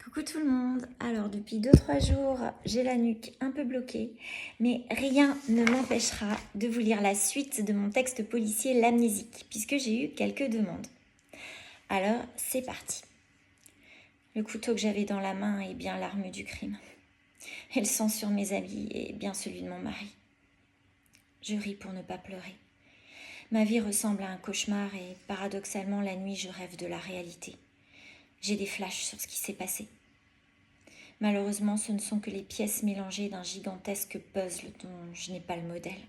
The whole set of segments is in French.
Coucou tout le monde. Alors depuis 2-3 jours, j'ai la nuque un peu bloquée, mais rien ne m'empêchera de vous lire la suite de mon texte policier L'Amnésique, puisque j'ai eu quelques demandes. Alors c'est parti. Le couteau que j'avais dans la main est bien l'arme du crime. Et le sang sur mes habits est bien celui de mon mari. Je ris pour ne pas pleurer. Ma vie ressemble à un cauchemar et paradoxalement la nuit je rêve de la réalité. J'ai des flashs sur ce qui s'est passé. Malheureusement, ce ne sont que les pièces mélangées d'un gigantesque puzzle dont je n'ai pas le modèle.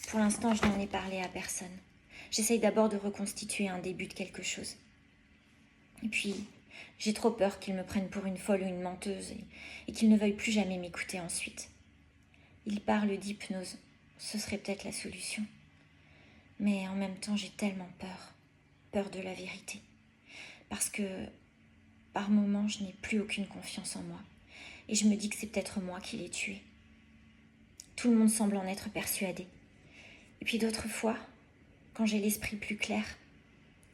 Pour l'instant, je n'en ai parlé à personne. J'essaye d'abord de reconstituer un début de quelque chose. Et puis, j'ai trop peur qu'ils me prennent pour une folle ou une menteuse et qu'ils ne veuillent plus jamais m'écouter ensuite. Ils parlent d'hypnose. Ce serait peut-être la solution. Mais en même temps, j'ai tellement peur. Peur de la vérité. Parce que par moments, je n'ai plus aucune confiance en moi. Et je me dis que c'est peut-être moi qui l'ai tué. Tout le monde semble en être persuadé. Et puis d'autres fois, quand j'ai l'esprit plus clair,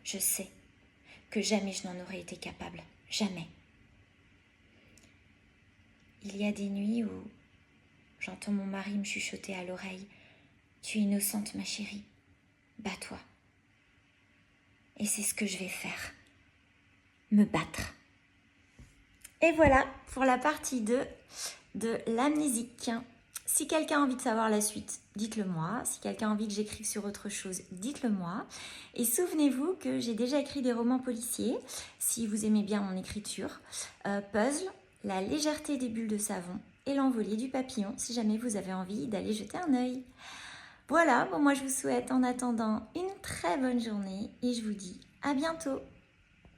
je sais que jamais je n'en aurais été capable. Jamais. Il y a des nuits où j'entends mon mari me chuchoter à l'oreille « Tu es innocente, ma chérie. Bats-toi. » Et c'est ce que je vais faire. Me battre. Et voilà pour la partie 2 de L'Amnésique. Si quelqu'un a envie de savoir la suite, dites-le moi. Si quelqu'un a envie que j'écrive sur autre chose, dites-le moi. Et souvenez-vous que j'ai déjà écrit des romans policiers, si vous aimez bien mon écriture. Puzzle, La légèreté des bulles de savon et L'envolée du papillon, si jamais vous avez envie d'aller jeter un œil. Voilà, bon, moi je vous souhaite en attendant une très bonne journée et je vous dis à bientôt.